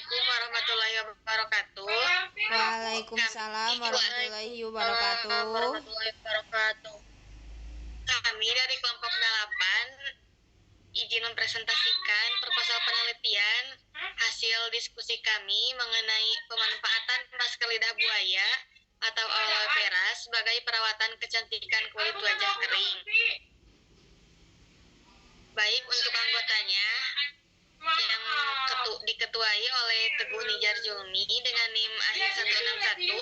Assalamualaikum warahmatullahi wabarakatuh. Waalaikumsalam warahmatullahi wabarakatuh. Kami dari kelompok 8 izin mempresentasikan proposal penelitian hasil diskusi kami mengenai pemanfaatan masker lidah buaya atau aloe vera sebagai perawatan kecantikan kulit wajah kering. Baik, untuk anggotanya yang diketuai oleh Teguh Nijar Julmi dengan NIM akhir 161.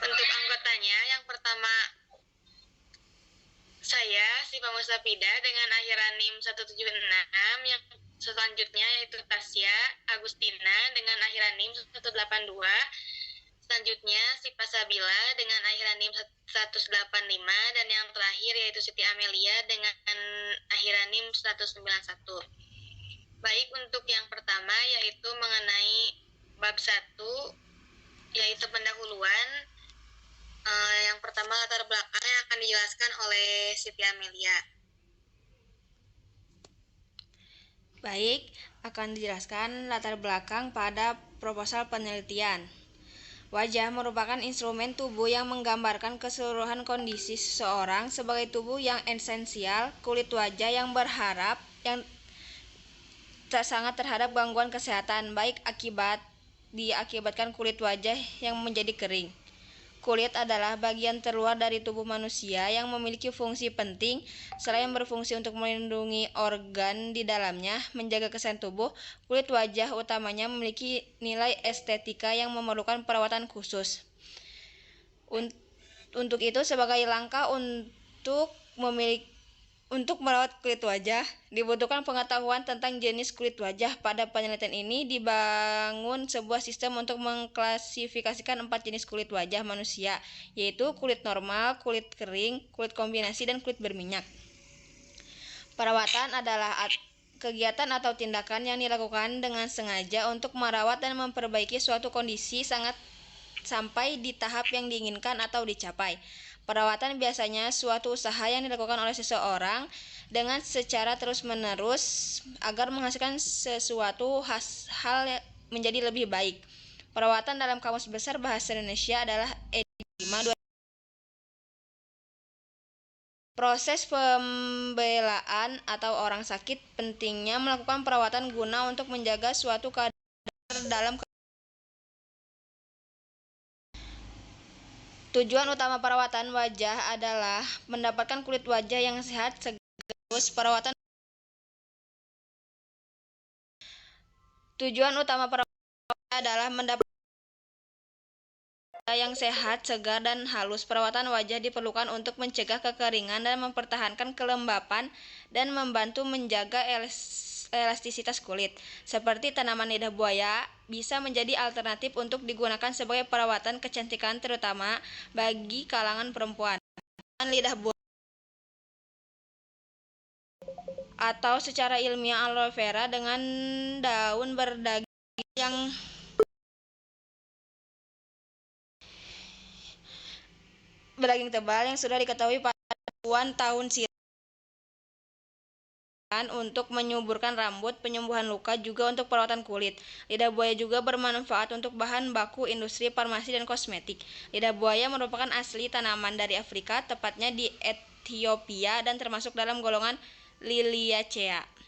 Untuk anggotanya yang pertama saya Siva Musafida dengan akhiran NIM 176, yang selanjutnya yaitu Tasya Agustina dengan akhiran NIM 182, selanjutnya Siva Sabila dengan akhiran NIM 185, dan yang terakhir yaitu Siti Amelia dengan akhiran NIM 191. Baik, untuk yang pertama yaitu mengenai bab 1 yaitu pendahuluan. Yang pertama latar belakang yang akan dijelaskan oleh Siti Amelia. Baik, akan dijelaskan latar belakang pada proposal penelitian. Wajah merupakan instrumen tubuh yang menggambarkan keseluruhan kondisi seseorang sebagai tubuh yang esensial. Kulit wajah yang berharap yang sangat terhadap gangguan kesehatan, baik diakibatkan kulit wajah yang menjadi kering. Kulit adalah bagian terluar dari tubuh manusia yang memiliki fungsi penting. Selain berfungsi untuk melindungi organ di dalamnya, menjaga kesehatan tubuh, kulit wajah utamanya memiliki nilai estetika yang memerlukan perawatan khusus. Untuk itu, sebagai langkah untuk merawat kulit wajah, dibutuhkan pengetahuan tentang jenis kulit wajah. Pada penelitian ini dibangun sebuah sistem untuk mengklasifikasikan 4 jenis kulit wajah manusia, yaitu kulit normal, kulit kering, kulit kombinasi, dan kulit berminyak. Perawatan adalah kegiatan atau tindakan yang dilakukan dengan sengaja untuk merawat dan memperbaiki suatu kondisi sampai di tahap yang diinginkan atau dicapai. Perawatan biasanya suatu usaha yang dilakukan oleh seseorang dengan secara terus-menerus agar menghasilkan sesuatu hal menjadi lebih baik. Perawatan dalam Kamus Besar Bahasa Indonesia adalah ed. 5. Proses pembelaan atau orang sakit pentingnya melakukan perawatan guna untuk menjaga suatu kadar dalam. Tujuan utama perawatan wajah adalah mendapatkan kulit wajah yang sehat, segar. Tujuan utama perawatan adalah mendapatkan wajah yang sehat, segar, dan halus. Perawatan wajah diperlukan untuk mencegah kekeringan dan mempertahankan kelembapan dan membantu menjaga elastisitas kulit. Seperti tanaman lidah buaya bisa menjadi alternatif untuk digunakan sebagai perawatan kecantikan terutama bagi kalangan perempuan. Tanaman lidah buaya atau secara ilmiah aloe vera dengan daun berdaging tebal yang sudah diketahui pada puluhan tahun silam untuk menyuburkan rambut, penyembuhan luka, juga untuk perawatan kulit. Lidah buaya juga bermanfaat untuk bahan baku industri farmasi dan kosmetik. Lidah buaya merupakan asli tanaman dari Afrika, tepatnya di Ethiopia, dan termasuk dalam golongan Liliaceae.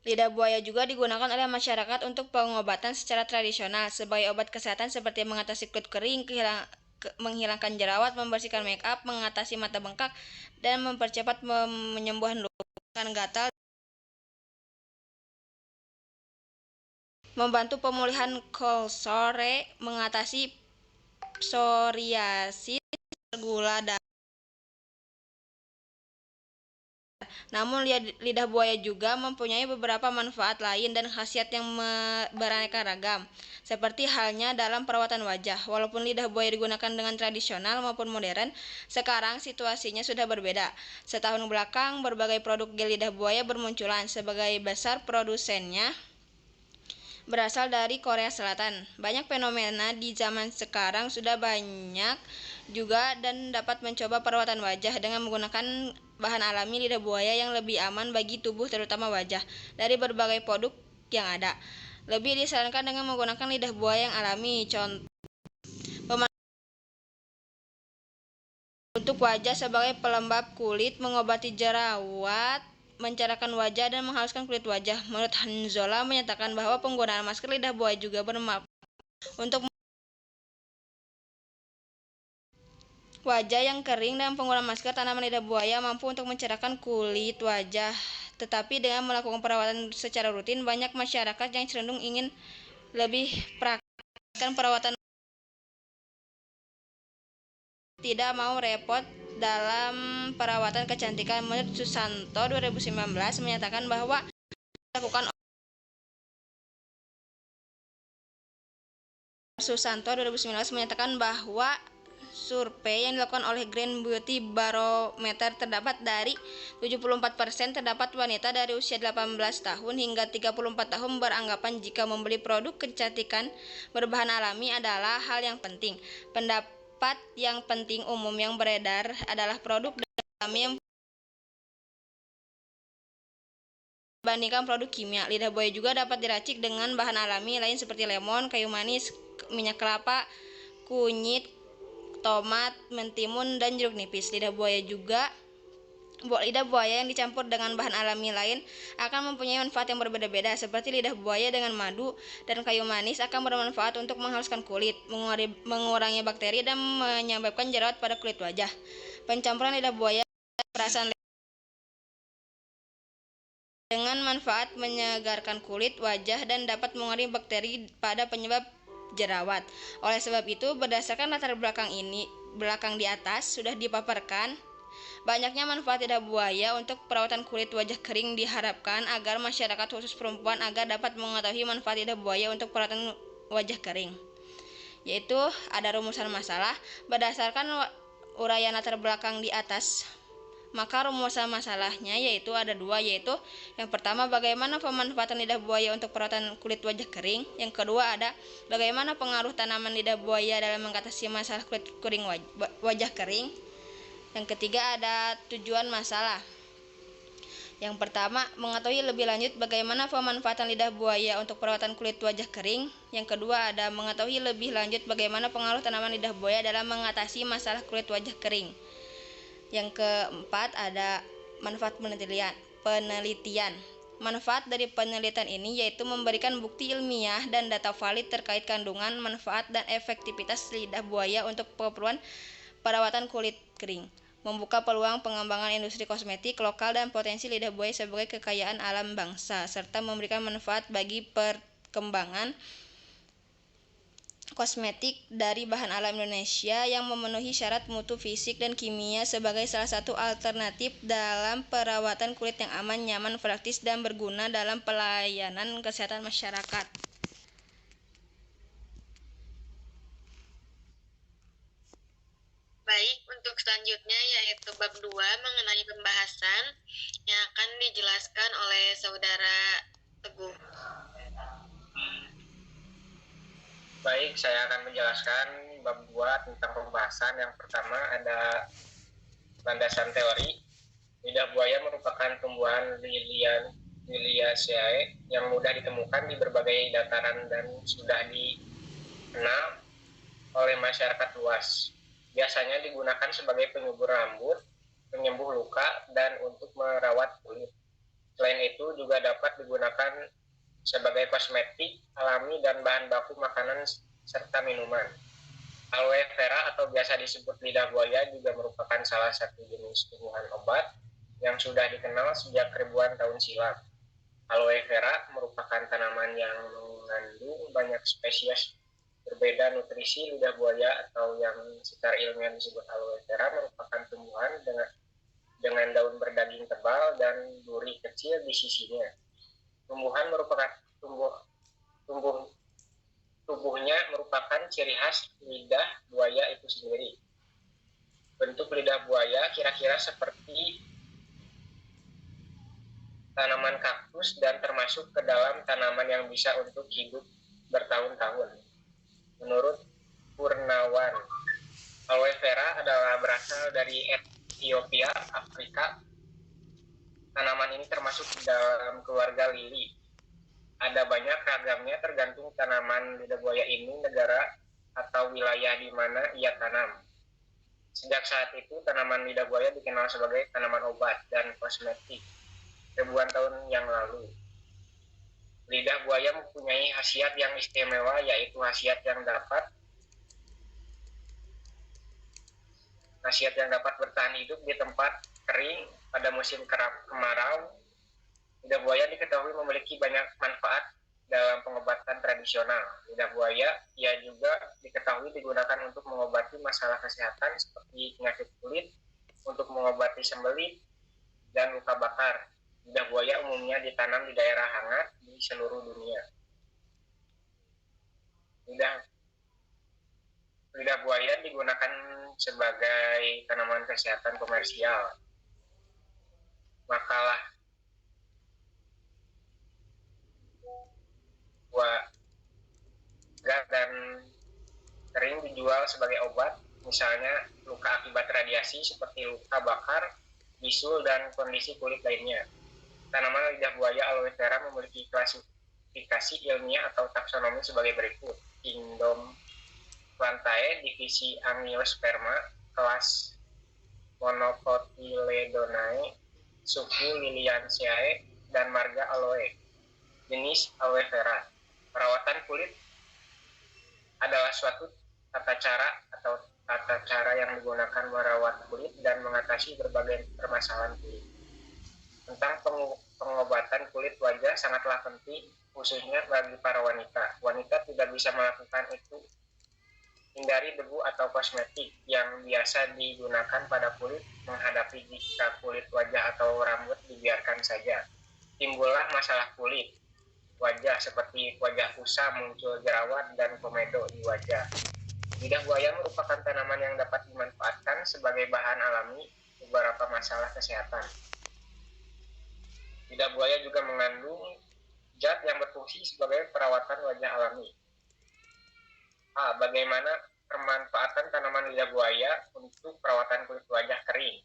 Lidah buaya juga digunakan oleh masyarakat untuk pengobatan secara tradisional sebagai obat kesehatan seperti mengatasi kulit kering, menghilangkan jerawat, membersihkan make up, mengatasi mata bengkak, dan mempercepat penyembuhan luka gatal, membantu pemulihan cold sore, mengatasi psoriasis, gula darah. Namun lidah buaya juga mempunyai beberapa manfaat lain dan khasiat yang beraneka ragam. Seperti halnya dalam perawatan wajah, walaupun lidah buaya digunakan dengan tradisional maupun modern, sekarang situasinya sudah berbeda. Setahun belakang, berbagai produk gel lidah buaya bermunculan. Sebagai besar produsennya, berasal dari Korea Selatan. Banyak fenomena di zaman sekarang sudah banyak juga dan dapat mencoba perawatan wajah dengan menggunakan bahan alami lidah buaya yang lebih aman bagi tubuh terutama wajah dari berbagai produk yang ada. Lebih disarankan dengan menggunakan lidah buaya yang alami. Contoh untuk wajah sebagai pelembab kulit, mengobati jerawat, mencerahkan wajah dan menghaluskan kulit wajah. Menurut Hanzola menyatakan bahwa penggunaan masker lidah buaya juga bermanfaat untuk wajah yang kering dan penggunaan masker tanaman lidah buaya mampu untuk mencerahkan kulit wajah. Tetapi dengan melakukan perawatan secara rutin, banyak masyarakat yang cenderung ingin lebih praktiskan perawatan, tidak mau repot dalam perawatan kecantikan. Menurut Susanto 2019 menyatakan bahwa dilakukan Susanto 2019 menyatakan bahwa survei yang dilakukan oleh Green Beauty Barometer terdapat dari 74% terdapat wanita dari usia 18 tahun hingga 34 tahun beranggapan jika membeli produk kecantikan berbahan alami adalah hal yang penting. Pendapat yang penting umum yang beredar adalah produk alami yang dibandingkan produk kimia. Lidah buaya juga dapat diracik dengan bahan alami lain seperti lemon, kayu manis, minyak kelapa, kunyit, tomat, mentimun, dan jeruk nipis. Lidah buaya yang dicampur dengan bahan alami lain akan mempunyai manfaat yang berbeda-beda. Seperti lidah buaya dengan madu dan kayu manis akan bermanfaat untuk menghaluskan kulit, mengurangi bakteri, dan menyebabkan jerawat pada kulit wajah. Pencampuran lidah buaya perasaan dengan manfaat menyegarkan kulit wajah dan dapat mengurangi bakteri pada penyebab jerawat. Oleh sebab itu, berdasarkan latar belakang di atas sudah dipaparkan, banyaknya manfaat lidah buaya untuk perawatan kulit wajah kering diharapkan agar masyarakat khusus perempuan agar dapat mengetahui manfaat lidah buaya untuk perawatan wajah kering. Yaitu ada rumusan masalah berdasarkan uraian latar belakang di atas. Maka rumusan masalahnya yaitu ada dua, yaitu yang pertama bagaimana pemanfaatan lidah buaya untuk perawatan kulit wajah kering. Yang kedua ada bagaimana pengaruh tanaman lidah buaya dalam mengatasi masalah kulit kering wajah kering. Yang ketiga ada tujuan masalah. Yang pertama mengetahui lebih lanjut bagaimana pemanfaatan lidah buaya untuk perawatan kulit wajah kering. Yang kedua ada mengetahui lebih lanjut bagaimana pengaruh tanaman lidah buaya dalam mengatasi masalah kulit wajah kering. Yang keempat ada manfaat penelitian. Manfaat dari penelitian ini yaitu memberikan bukti ilmiah dan data valid terkait kandungan, manfaat, dan efektivitas lidah buaya untuk keperluan perawatan kulit kering, membuka peluang pengembangan industri kosmetik lokal dan potensi lidah buaya sebagai kekayaan alam bangsa, serta memberikan manfaat bagi perkembangan kosmetik dari bahan alam Indonesia yang memenuhi syarat mutu fisik dan kimia sebagai salah satu alternatif dalam perawatan kulit yang aman, nyaman, praktis, dan berguna dalam pelayanan kesehatan masyarakat. Baik, untuk selanjutnya yaitu bab 2 mengenai pembahasan yang akan dijelaskan oleh Saudara Teguh. Baik, saya akan menjelaskan bab 2 tentang pembahasan. Yang pertama ada landasan teori. Lidah buaya merupakan tumbuhan Liliaceae yang mudah ditemukan di berbagai dataran dan sudah dikenal oleh masyarakat luas. Biasanya digunakan sebagai penyubur rambut, penyembuh luka, dan untuk merawat kulit. Selain itu juga dapat digunakan sebagai kosmetik alami dan bahan baku makanan serta minuman. Aloe vera atau biasa disebut lidah buaya juga merupakan salah satu jenis tumbuhan obat yang sudah dikenal sejak ribuan tahun silam. Aloe vera merupakan tanaman yang mengandung banyak spesies berbeda nutrisi. Lidah buaya atau yang secara ilmiah disebut aloe vera merupakan tumbuhan dengan daun berdaging tebal dan duri kecil di sisinya. Tubuhnya merupakan ciri khas lidah buaya itu sendiri. Bentuk lidah buaya kira-kira seperti tanaman kaktus dan termasuk ke dalam tanaman yang bisa untuk hidup bertahun-tahun. Menurut Purnawan, aloe vera adalah berasal dari Ethiopia, Afrika. Tanaman ini termasuk dalam keluarga lili. Ada banyak ragamnya tergantung tanaman lidah buaya ini negara atau wilayah di mana ia tanam. Sejak saat itu, tanaman lidah buaya dikenal sebagai tanaman obat dan kosmetik ribuan tahun yang lalu. Lidah buaya mempunyai khasiat yang istimewa, yaitu khasiat yang dapat bertahan hidup di tempat kering pada musim kemarau. Lidah buaya diketahui memiliki banyak manfaat dalam pengobatan tradisional. Lidah buaya ia juga diketahui digunakan untuk mengobati masalah kesehatan seperti penyakit kulit, untuk mengobati sembelit dan luka bakar. Lidah buaya umumnya ditanam di daerah hangat di seluruh dunia. Lidah buaya digunakan sebagai tanaman kesehatan komersial. Makalah buah dan kering dijual sebagai obat, misalnya luka akibat radiasi seperti luka bakar, bisul, dan kondisi kulit lainnya. Tanaman lidah buaya aloe vera memiliki klasifikasi ilmiah atau taksonomi sebagai berikut. Kingdom Plantae, divisi Angiosperma, kelas Monocotyledonae, suku Liliaceae, dan marga aloe, jenis aloe vera. Perawatan kulit adalah suatu tata cara yang digunakan merawat kulit dan mengatasi berbagai permasalahan kulit. Tentang pengobatan kulit wajah sangatlah penting, khususnya bagi para wanita. Wanita tidak bisa melakukan itu. Hindari debu atau kosmetik yang biasa digunakan pada kulit menghadapi jika kulit wajah atau rambut dibiarkan saja. Timbullah masalah kulit wajah seperti wajah kusam, muncul jerawat, dan komedo di wajah. Lidah buaya merupakan tanaman yang dapat dimanfaatkan sebagai bahan alami beberapa masalah kesehatan. Lidah buaya juga mengandung zat yang berfungsi sebagai perawatan wajah alami. Bagaimana pemanfaatan tanaman lidah buaya untuk perawatan kulit wajah kering?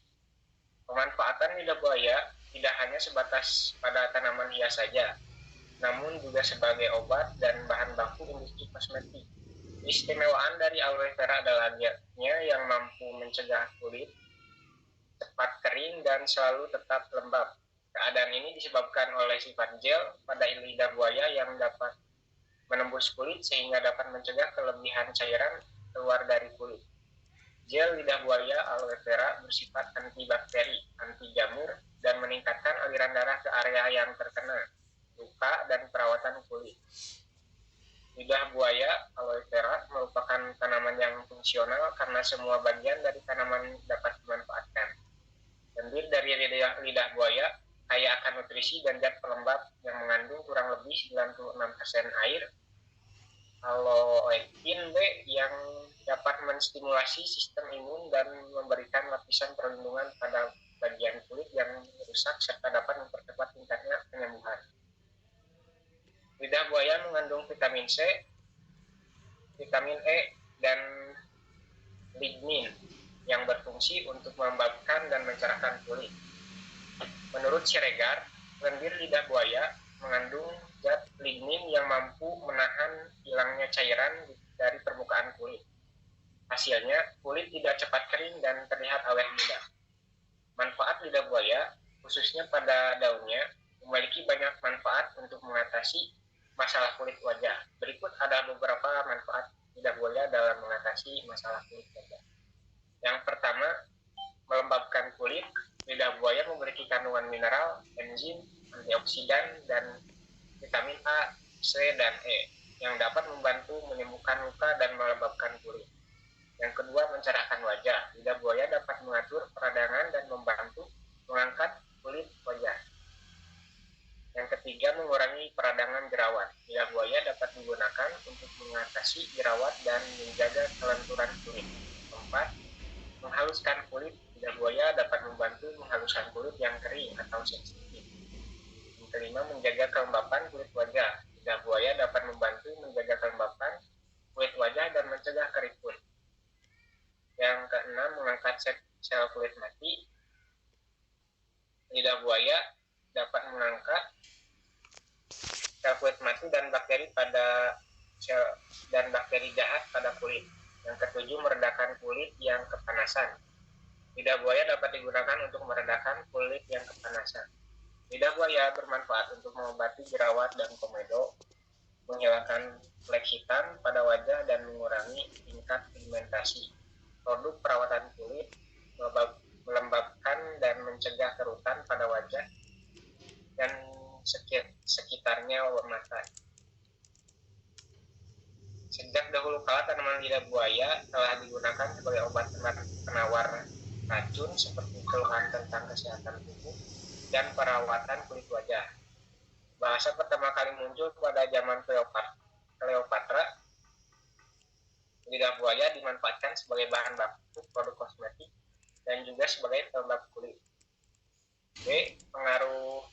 Pemanfaatan lidah buaya tidak hanya sebatas pada tanaman hias saja, namun juga sebagai obat dan bahan baku industri kosmetik. Istimewaan dari aloe vera adalah zatnya yang mampu mencegah kulit cepat kering dan selalu tetap lembab. Keadaan ini disebabkan oleh sifat gel pada lidah buaya yang dapat menembus kulit sehingga dapat mencegah kelebihan cairan keluar dari kulit. Gel lidah buaya aloe vera bersifat antibakteri, anti jamur, dan meningkatkan aliran darah ke area yang terkena luka dan perawatan kulit. Lidah buaya aloe vera merupakan tanaman yang fungsional karena semua bagian dari tanaman dapat dimanfaatkan. Lendir dari lidah buaya kaya akan nutrisi dan zat pelembab yang mengandung kurang lebih 96% air, aloektin B yang dapat menstimulasi sistem imun dan memberikan lapisan perlindungan pada bagian kulit yang rusak serta dapat mempercepat tingkatnya penyembuhan. Lidah buaya mengandung vitamin C, vitamin E, dan lignin yang berfungsi untuk melembabkan dan mencerahkan kulit. Menurut Siregar, lendir lidah buaya mengandung zat lignin yang mampu menahan hilangnya cairan dari permukaan kulit. Hasilnya, kulit tidak cepat kering dan terlihat awet muda. Manfaat lidah buaya, khususnya pada daunnya, memiliki banyak manfaat untuk mengatasi masalah kulit wajah. Berikut ada beberapa manfaat lidah buaya dalam mengatasi masalah kulit wajah. Yang pertama, melembabkan kulit. Lidah buaya memiliki kandungan mineral, enzim, antioksidan, dan vitamin A, C, dan E yang dapat membantu menyembuhkan luka dan melembabkan kulit. Yang kedua, mencerahkan wajah. Lidah buaya dapat mengatur peradangan dan membantu mengangkat kulit wajah. Yang ketiga, mengurangi peradangan jerawat. Lidah buaya dapat digunakan untuk mengatasi jerawat dan menjaga kelenturan kulit. Keempat, menghaluskan kulit. Lidah buaya dapat membantu menghaluskan kulit yang kering atau sensitif. kelima, menjaga kelembapan kulit wajah. Lidah buaya dapat membantu menjaga kelembapan kulit wajah dan mencegah keriput. Yang keenam, mengangkat sel kulit mati. Lidah buaya dapat mengangkat sel kulit mati dan bakteri jahat pada kulit. Yang ketujuh, meredakan kulit yang kepanasan. Lidah buaya dapat digunakan untuk meredakan kulit yang kepanasan. Lidah buaya bermanfaat untuk mengobati jerawat dan komedo, menghilangkan flek hitam pada wajah dan mengurangi tingkat pigmentasi. Produk perawatan kulit melembabkan dan mencegah kerutan pada wajah dan sekitarnya mata. Sejak dahulu kala tanaman lidah buaya telah digunakan sebagai obat penawar racun seperti keluhan tentang kesehatan tubuh dan perawatan kulit wajah. Bahasa pertama kali muncul pada zaman Cleopatra. Lidah buaya dimanfaatkan sebagai bahan baku produk kosmetik dan juga sebagai pelembab kulit. B. Pengaruh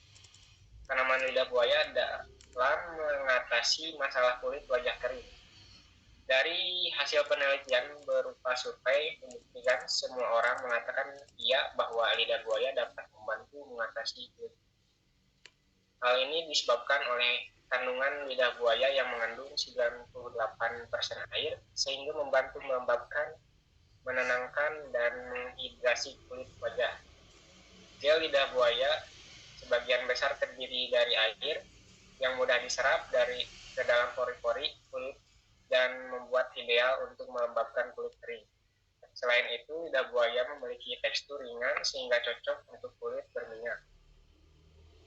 tanaman lidah buaya dalam mengatasi masalah kulit wajah kering. Dari hasil penelitian berupa survei membuktikan semua orang mengatakan iya bahwa lidah buaya dapat membantu mengatasi kulit. Hal ini disebabkan oleh kandungan lidah buaya yang mengandung 98% air sehingga membantu melembabkan, menenangkan, dan menghidrasi kulit wajah. Gel lidah buaya sebagian besar terdiri dari air yang mudah diserap ke dalam pori-pori kulit dan membuat ideal untuk melembabkan kulit kering. Selain itu, lidah buaya memiliki tekstur ringan sehingga cocok untuk kulit berminyak.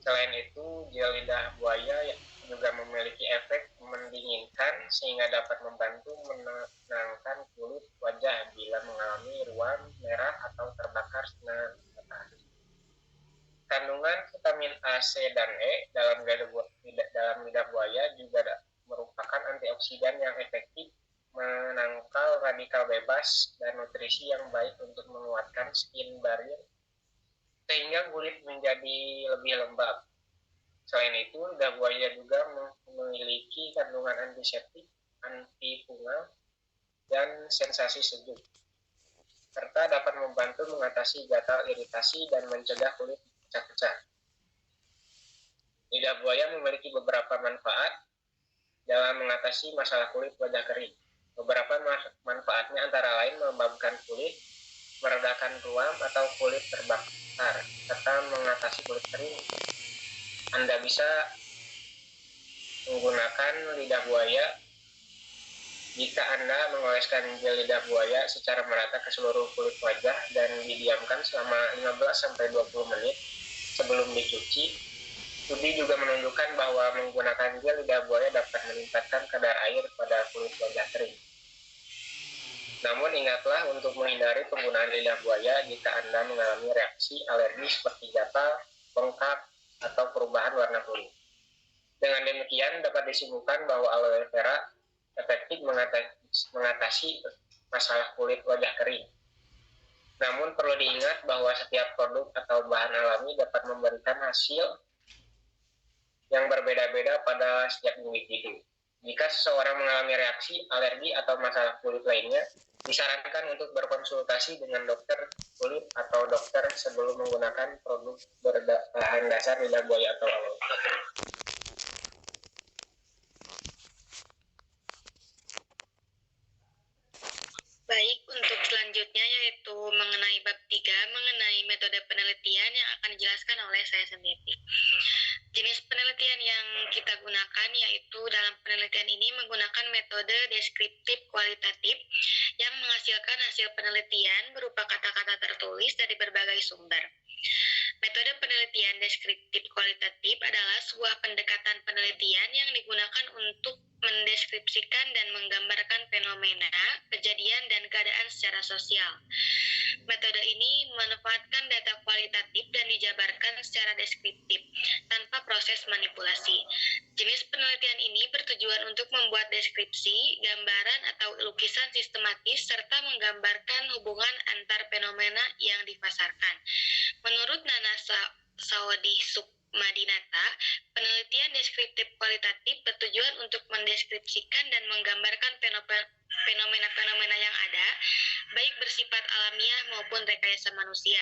Selain itu, gel lidah buaya juga memiliki efek mendinginkan sehingga dapat membantu menenangkan kulit wajah bila mengalami ruam, merah, atau terbakar sinar matahari. Kandungan vitamin A, C, dan E dalam lidah buaya juga merupakan antioksidan yang efektif menangkal radikal bebas dan nutrisi yang baik untuk menguatkan skin barrier sehingga kulit menjadi lebih lembab. Selain itu, lidah buaya juga memiliki kandungan antiseptik, antifungal, dan sensasi sejuk, serta dapat membantu mengatasi gatal, iritasi, dan mencegah kulit pecah-pecah. Lidah buaya memiliki beberapa manfaat dalam mengatasi masalah kulit wajah kering. Beberapa manfaatnya antara lain melembabkan kulit, meredakan ruam atau kulit terbakar, serta mengatasi kulit kering. Anda bisa menggunakan lidah buaya jika Anda mengoleskan gel lidah buaya secara merata ke seluruh kulit wajah dan didiamkan selama 15-20 menit sebelum dicuci. Studi juga menunjukkan bahwa menggunakan gel lidah buaya dapat meningkatkan kadar air pada kulit wajah kering. Namun ingatlah untuk menghindari penggunaan lidah buaya jika Anda mengalami reaksi alergi seperti gatal, bengkak, atau perubahan warna kulit. Dengan demikian dapat disimpulkan bahwa aloe vera efektif mengatasi masalah kulit wajah kering. Namun perlu diingat bahwa setiap produk atau bahan alami dapat memberikan hasil yang berbeda-beda pada setiap individu. Jika seseorang mengalami reaksi, alergi, atau masalah kulit lainnya, disarankan untuk berkonsultasi dengan dokter kulit atau dokter sebelum menggunakan produk berbahan dasar lidah buaya atau aloe. Baik, untuk selanjutnya yaitu mengenai bab 3, mengenai metode penelitian yang akan dijelaskan oleh saya sendiri. Jenis penelitian yang kita gunakan yaitu dalam penelitian ini menggunakan metode deskriptif kualitatif yang menghasilkan hasil penelitian berupa kata-kata tertulis dari berbagai sumber. Metode penelitian deskriptif kualitatif adalah sebuah pendekatan penelitian yang digunakan untuk mendeskripsikan dan menggambarkan fenomena, kejadian, dan keadaan secara sosial. Metode ini memanfaatkan data kualitatif dan dijabarkan secara deskriptif, tanpa proses manipulasi. Jenis penelitian ini bertujuan untuk membuat deskripsi, gambaran, atau lukisan sistematis, serta menggambarkan hubungan antar fenomena yang dipasarkan. Menurut Nana Sawadisukma, Madinata, penelitian deskriptif kualitatif bertujuan untuk mendeskripsikan dan menggambarkan fenomena-fenomena yang ada, baik bersifat alamiah maupun rekayasa manusia,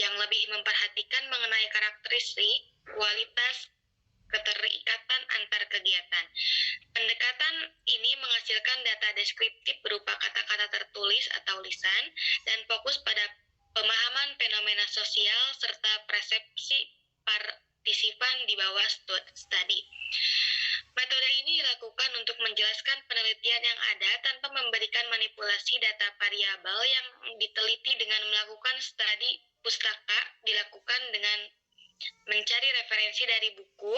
yang lebih memperhatikan mengenai karakteristik, kualitas, keterikatan antar kegiatan. Pendekatan ini menghasilkan data deskriptif berupa kata-kata tertulis atau lisan dan fokus pada pemahaman fenomena sosial serta persepsi partisipan di bawah studi. Metode ini dilakukan untuk menjelaskan penelitian yang ada tanpa memberikan manipulasi data variabel yang diteliti dengan melakukan studi pustaka dilakukan dengan mencari referensi dari buku,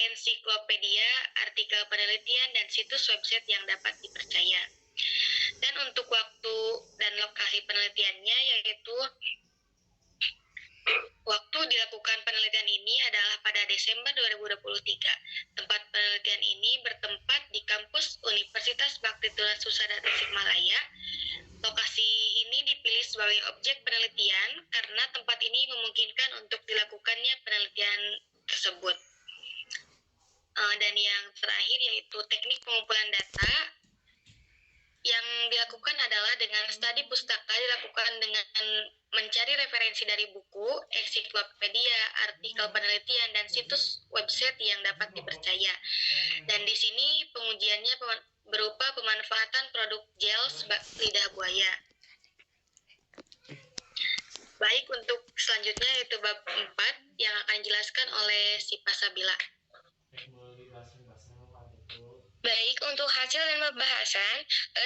ensiklopedia, artikel penelitian, dan situs website yang dapat dipercaya. Dan untuk waktu dan lokasi penelitiannya yaitu waktu dilakukan penelitian ini adalah pada Desember 2023. Tempat penelitian ini bertempat di kampus Universitas Bhakti-Tunggal Husada Tasikmalaya. Lokasi ini dipilih sebagai objek penelitian karena tempat ini memungkinkan untuk dilakukannya penelitian tersebut. Dan yang terakhir yaitu teknik pengumpulan data. Yang dilakukan adalah dengan studi pustaka dilakukan dengan mencari referensi dari buku, ensiklopedia, artikel penelitian, dan situs website yang dapat dipercaya. Dan di sini pengujiannya berupa pemanfaatan produk gel lidah buaya. Baik, untuk selanjutnya yaitu bab 4 yang akan dijelaskan oleh si Pasabila. Baik, untuk hasil dan pembahasan,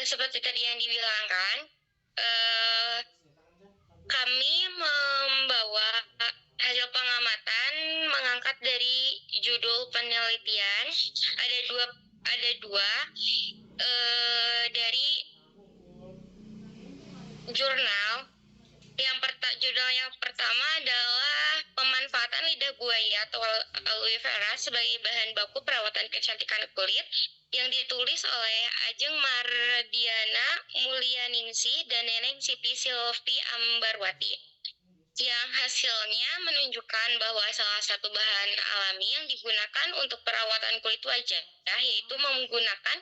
seperti tadi yang dibilangkan, kami membawa hasil pengamatan mengangkat dari judul penelitian, ada dua dari jurnal. Judul yang pertama adalah pemanfaatan lidah buaya atau aloe vera sebagai bahan baku perawatan kecantikan kulit, yang ditulis oleh Ajeng Mardiana Mulyaningsih dan Neneng Siti Silvi Ambarwati, yang hasilnya menunjukkan bahwa salah satu bahan alami yang digunakan untuk perawatan kulit wajah yaitu menggunakan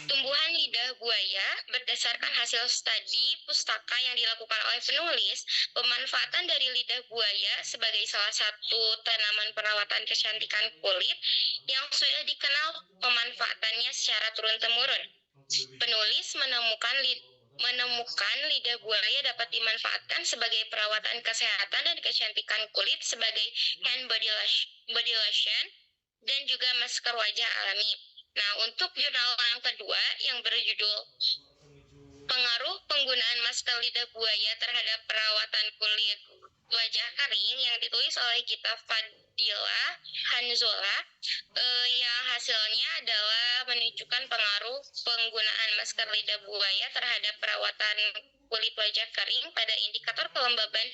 tumbuhan lidah buaya. Berdasarkan hasil studi pustaka yang dilakukan oleh penulis, pemanfaatan dari lidah buaya sebagai salah satu tanaman perawatan kecantikan kulit yang sudah dikenal pemanfaatannya secara turun-temurun. Penulis menemukan lidah buaya dapat dimanfaatkan sebagai perawatan kesehatan dan kecantikan kulit sebagai hand body lotion dan juga masker wajah alami. Nah, untuk jurnal yang kedua yang berjudul Pengaruh Penggunaan Masker Lidah Buaya Terhadap Perawatan Kulit Wajah Kering, yang ditulis oleh Gita Fadila Hanzola, yang hasilnya adalah menunjukkan pengaruh penggunaan masker lidah buaya terhadap perawatan kulit wajah kering pada indikator kelembaban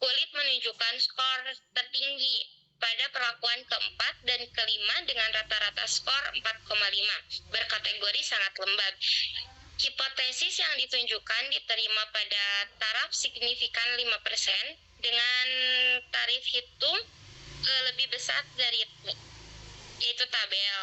kulit, menunjukkan skor tertinggi pada perlakuan keempat dan kelima dengan rata-rata skor 4,5, berkategori sangat lembab. Hipotesis yang ditunjukkan diterima pada taraf signifikan 5% dengan tarif hitung lebih besar dari itu tabel.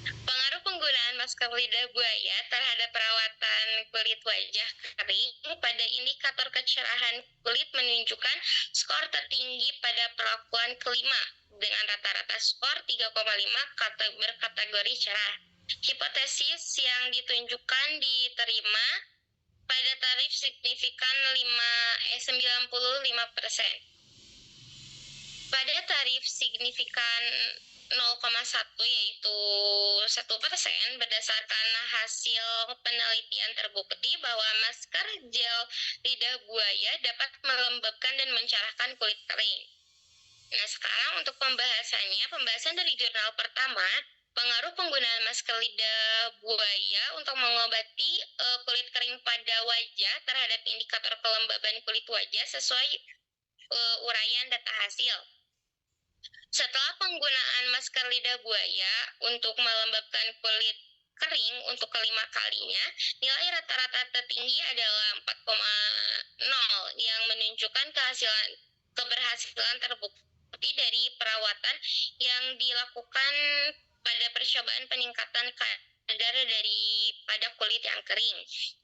Pengaruh penggunaan masker lidah buaya terhadap perawatan kulit wajah kering pada indikator kecerahan kulit menunjukkan skor tertinggi pada perlakuan kelima dengan rata-rata skor 3,5 berkategori cerah. Hipotesis yang ditunjukkan diterima pada tarif signifikan 95%. Pada tarif signifikan 0,1 yaitu 1%, berdasarkan hasil penelitian terbukti bahwa masker gel lidah buaya dapat melembabkan dan mencerahkan kulit kering. Nah, sekarang untuk pembahasan dari jurnal pertama, pengaruh penggunaan masker lidah buaya untuk mengobati kulit kering pada wajah terhadap indikator kelembaban kulit wajah sesuai uraian data hasil. Setelah penggunaan masker lidah buaya untuk melembabkan kulit kering untuk kelima kalinya, nilai rata-rata tertinggi adalah 4,0 yang menunjukkan keberhasilan terbukti dari perawatan yang dilakukan pada percobaan peningkatan kadar daripada kulit yang kering.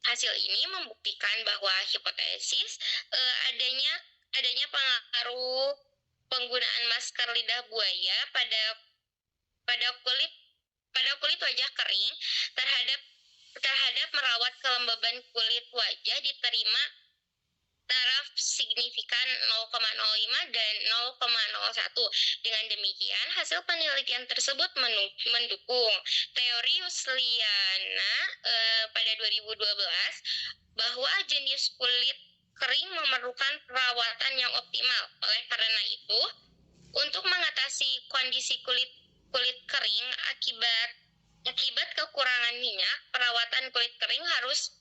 Hasil ini membuktikan bahwa hipotesis adanya pengaruh penggunaan masker lidah buaya pada kulit wajah kering terhadap merawat kelembaban kulit wajah diterima taraf signifikan 0,05 dan 0,01. Dengan demikian, hasil penelitian tersebut mendukung teori Rusliana pada 2012 bahwa jenis kulit kering memerlukan perawatan yang optimal. Oleh karena itu, untuk mengatasi kondisi kulit kering akibat kekurangan minyak, perawatan kulit kering harus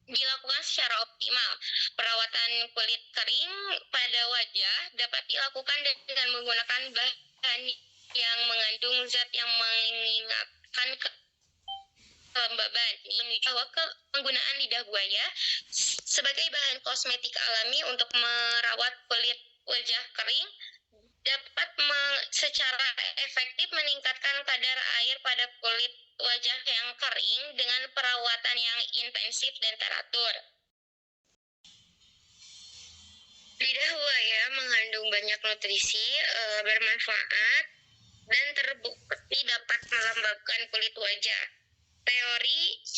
dilakukan secara optimal. Perawatan kulit kering pada wajah dapat dilakukan dengan menggunakan bahan yang mengandung zat yang mengingatkan kelembaban. Ini bahwa penggunaan lidah buaya sebagai bahan kosmetik alami untuk merawat kulit wajah kering dapat secara efektif meningkatkan kadar air pada kulit wajah yang kering dengan perawatan yang intensif dan teratur. Lidah buaya mengandung banyak nutrisi bermanfaat dan terbukti dapat melembabkan kulit wajah.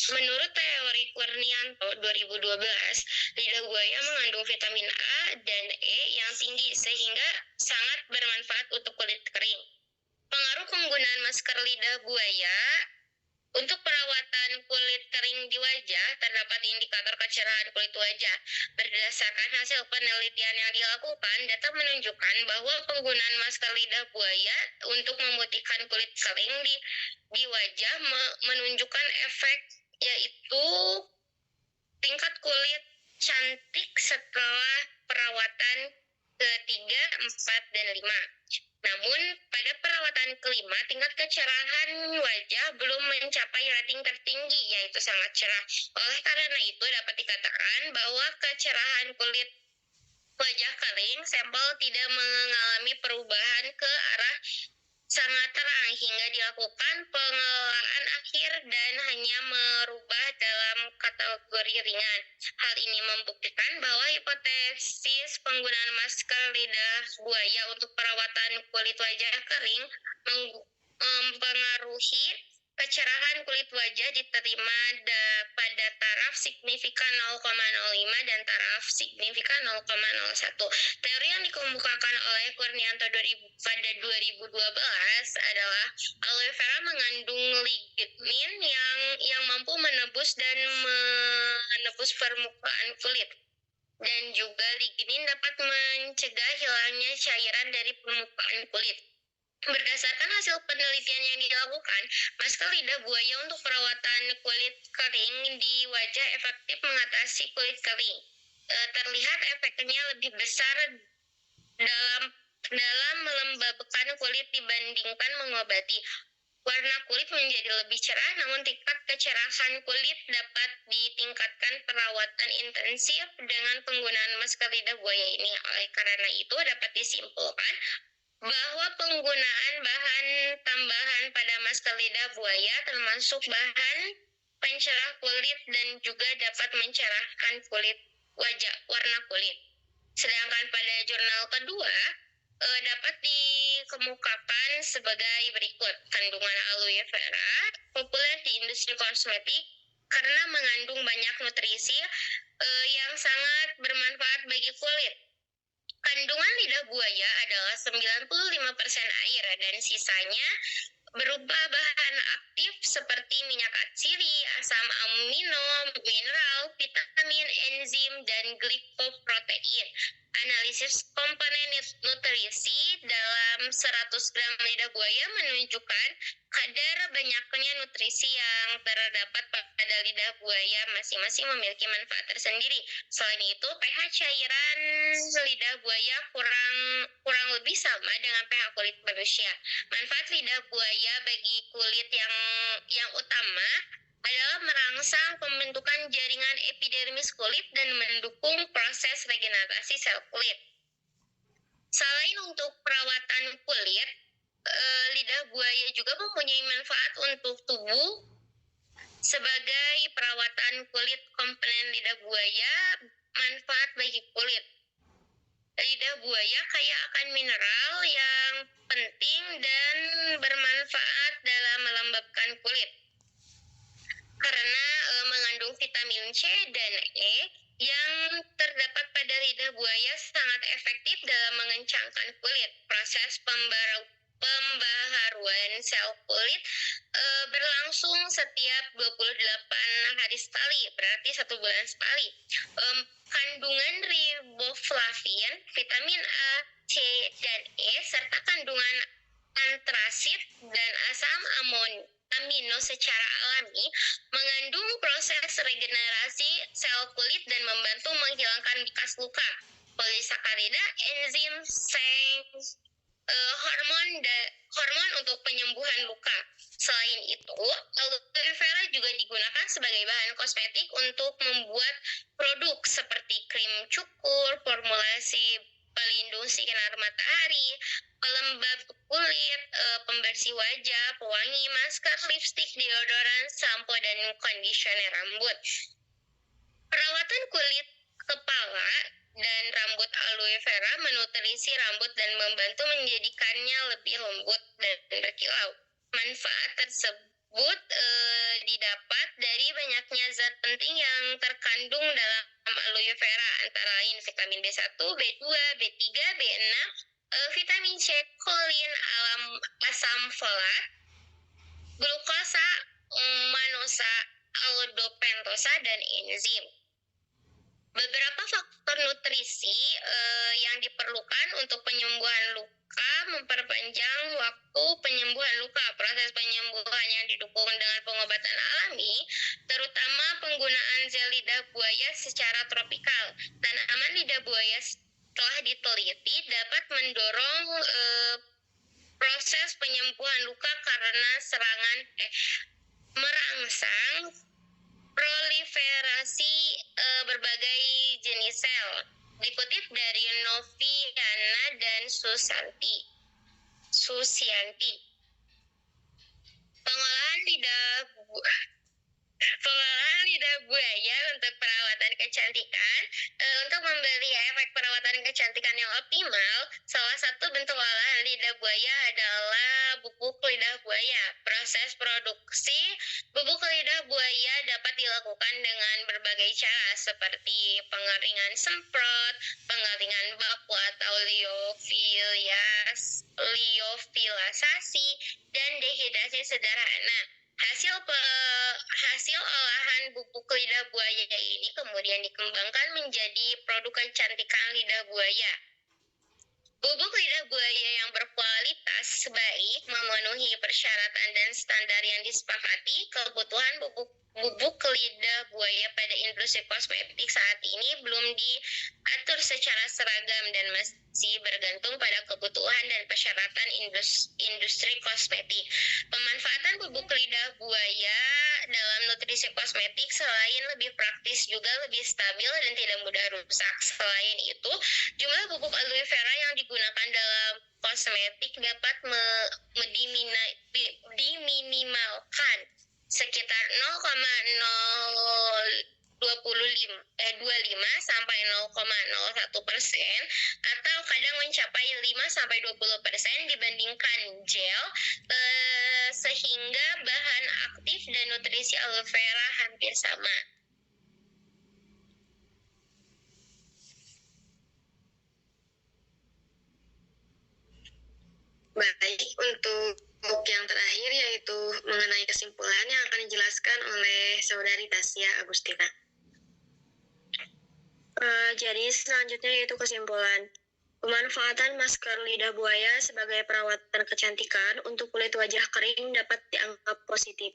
Menurut teori Kurnianto 2012, lidah buaya mengandung vitamin A dan E yang tinggi sehingga sangat bermanfaat untuk kulit kering. Pengaruh penggunaan masker lidah buaya untuk perawatan kulit kering di wajah, terdapat indikator kecerahan kulit wajah. Berdasarkan hasil penelitian yang dilakukan, data menunjukkan bahwa penggunaan masker lidah buaya untuk memutihkan kulit kering di wajah menunjukkan efek, yaitu tingkat kulit cantik setelah perawatan ketiga, 4, dan 5. Namun, pada perawatan kelima, tingkat kecerahan wajah belum mencapai rating tertinggi, yaitu sangat cerah. Oleh karena itu, dapat dikatakan bahwa kecerahan kulit wajah kering sampel tidak mengalami perubahan ke arah sangat terang hingga dilakukan pengelolaan akhir dan hanya merubah dalam kategori ringan. Hal ini membuktikan bahwa hipotesis penggunaan masker lidah buaya untuk perawatan kulit wajah kering mempengaruhi kecerahan kulit wajah diterima pada taraf signifikan 0,05 dan taraf signifikan 0,01. Teori yang dikemukakan oleh Kurnianto pada 2012 adalah aloe vera mengandung lignin yang mampu menebus permukaan kulit. Dan juga lignin dapat mencegah hilangnya cairan dari permukaan kulit. Berdasarkan hasil penelitian yang dilakukan, masker lidah buaya untuk perawatan kulit kering di wajah efektif mengatasi kulit kering. Terlihat efeknya lebih besar dalam melembabkan kulit dibandingkan mengobati. Warna kulit menjadi lebih cerah, namun tingkat kecerahan kulit dapat ditingkatkan perawatan intensif dengan penggunaan masker lidah buaya ini. Oleh karena itu, dapat disimpulkan bahwa penggunaan bahan tambahan pada masker lidah buaya termasuk bahan pencerah kulit dan juga dapat mencerahkan warna kulit. Sedangkan pada jurnal kedua dapat dikemukakan sebagai berikut. Kandungan aloe vera populer di industri kosmetik karena mengandung banyak nutrisi yang sangat bermanfaat bagi kulit. Kandungan lidah buaya adalah 95% air dan sisanya berupa bahan aktif seperti minyak atsiri, asam amino, mineral, vitamin, enzim, dan glikoprotein. Analisis komponen nutrisi dalam 100 gram lidah buaya menunjukkan kadar banyaknya nutrisi yang terdapat pada lidah buaya masing-masing memiliki manfaat tersendiri. Selain itu, pH cairan lidah buaya kurang lebih sama dengan pH kulit manusia. Manfaat lidah buaya bagi kulit yang utama adalah merangsang pembentukan jaringan epidermis kulit dan mendukung proses regenerasi sel kulit. Selain untuk perawatan kulit, lidah buaya juga mempunyai manfaat untuk tubuh. Sebagai perawatan kulit, komponen lidah buaya manfaat bagi kulit. Lidah buaya kaya akan mineral yang penting dan bermanfaat dalam melembabkan kulit. Karena mengandung vitamin C dan E yang terdapat pada lidah buaya sangat efektif dalam mengencangkan kulit. Proses pembaharuan sel kulit berlangsung setiap 28 hari sekali, berarti 1 bulan sekali. Kandungan riboflavin, vitamin A, C, dan E, serta kandungan antrasit dan asam amino secara alami mengandung proses regenerasi sel kulit dan membantu menghilangkan bekas luka. Polisakarida, enzim, hormon untuk penyembuhan luka. Selain itu, aloe vera juga digunakan sebagai bahan kosmetik untuk membuat produk seperti krim cukur, formulasi pelindung sinar matahari, pelembab kulit, pembersih wajah, pewangi, masker, lipstik, deodoran, sampo, dan kondisioner rambut. Perawatan kulit kepala dan rambut aloe vera menutrisi rambut dan membantu menjadikannya lebih lembut dan berkilau. Manfaat tersebut didapat dari banyaknya zat penting yang terkandung dalam aloe vera, antara lain vitamin B1, B2, B3, B6, vitamin C, kolin, asam folat, glukosa, manosa, aldopentosa, dan enzim. Beberapa faktor nutrisi yang diperlukan untuk penyembuhan luka memperpanjang waktu penyembuhan luka. Proses penyembuhan yang didukung dengan pengobatan alami, terutama penggunaan gel lidah buaya secara tropikal. Tanaman lidah buaya telah diteliti dapat mendorong proses penyembuhan luka karena merangsang proliferasi berbagai jenis sel. Dikutip dari Noviana dan Susianti. Pengolahan lidah buaya untuk perawatan kecantikan. Untuk memberi efek perawatan kecantikan yang optimal, salah satu bentuk olahan lidah buaya adalah bubuk lidah buaya. Proses produksi bubuk lidah buaya dapat dilakukan dengan berbagai cara seperti pengeringan semprot, pengeringan baku atau liofilasasi, dan dehidrasi sederhana. Hasil olahan bubuk lidah buaya ini kemudian dikembangkan menjadi produk kecantikan lidah buaya. Bubuk lidah buaya yang berkualitas baik memenuhi persyaratan dan standar yang disepakati. Kebutuhan bubuk lidah buaya pada industri kosmetik saat ini belum diatur secara seragam dan masih bergantung pada kebutuhan dan persyaratan industri kosmetik. Pemanfaatan bubuk lidah buaya dalam nutrisi kosmetik selain lebih praktis juga lebih stabil dan tidak mudah rusak. Selain itu, jumlah bubuk aloe vera yang digunakan dalam kosmetik dapat diminimalkan sekitar 0,025 sampai 0,01% atau kadang mencapai 5 sampai 20% dibandingkan gel, sehingga bahan aktif dan nutrisi aloe vera hampir sama. Baik, untuk yang terakhir yaitu mengenai kesimpulan yang akan dijelaskan oleh Saudari Tasya Agustina. Jadi selanjutnya yaitu kesimpulan. Pemanfaatan masker lidah buaya sebagai perawatan kecantikan untuk kulit wajah kering dapat dianggap positif.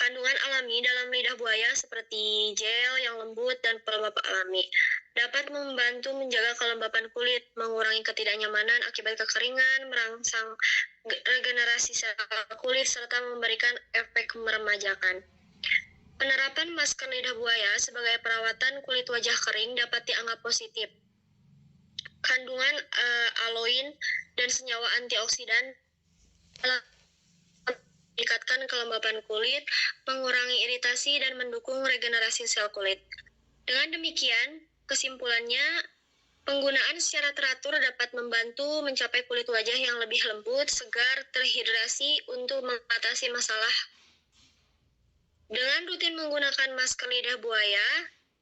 Kandungan alami dalam lidah buaya seperti gel yang lembut dan pelembab alami dapat membantu menjaga kelembapan kulit, mengurangi ketidaknyamanan akibat kekeringan, merangsang regenerasi sel kulit, serta memberikan efek meremajakan. Penerapan masker lidah buaya sebagai perawatan kulit wajah kering dapat dianggap positif. Kandungan aloin dan senyawa antioksidan meningkatkan kelembapan kulit, mengurangi iritasi, dan mendukung regenerasi sel kulit. Dengan demikian, kesimpulannya, penggunaan secara teratur dapat membantu mencapai kulit wajah yang lebih lembut, segar, terhidrasi untuk mengatasi masalah. Dengan rutin menggunakan masker lidah buaya,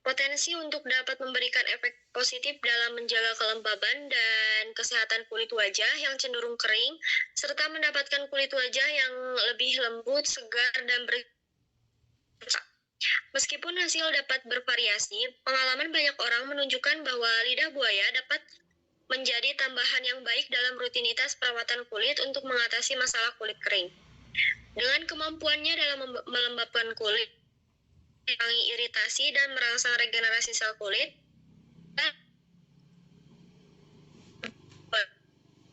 potensi untuk dapat memberikan efek positif dalam menjaga kelembaban dan kesehatan kulit wajah yang cenderung kering, serta mendapatkan kulit wajah yang lebih lembut, segar, dan Meskipun hasil dapat bervariasi, pengalaman banyak orang menunjukkan bahwa lidah buaya dapat menjadi tambahan yang baik dalam rutinitas perawatan kulit untuk mengatasi masalah kulit kering. Dengan kemampuannya dalam melembabkan kulit, mengurangi iritasi, dan merangsang regenerasi sel kulit,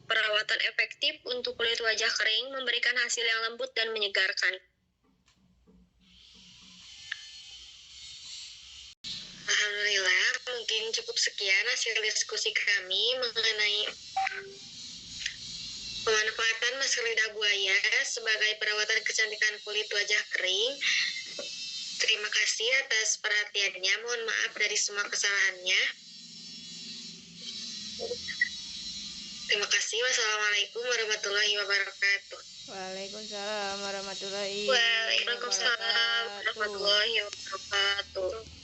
perawatan efektif untuk kulit wajah kering memberikan hasil yang lembut dan menyegarkan. Alhamdulillah, mungkin cukup sekian hasil diskusi kami mengenai pemanfaatan masker lidah buaya sebagai perawatan kecantikan kulit wajah kering. Terima kasih atas perhatiannya. Mohon maaf dari semua kesalahannya. Terima kasih. Wassalamualaikum warahmatullahi wabarakatuh. Waalaikumsalam warahmatullahi Waalaikumsalam warahmatullahi wabarakatuh.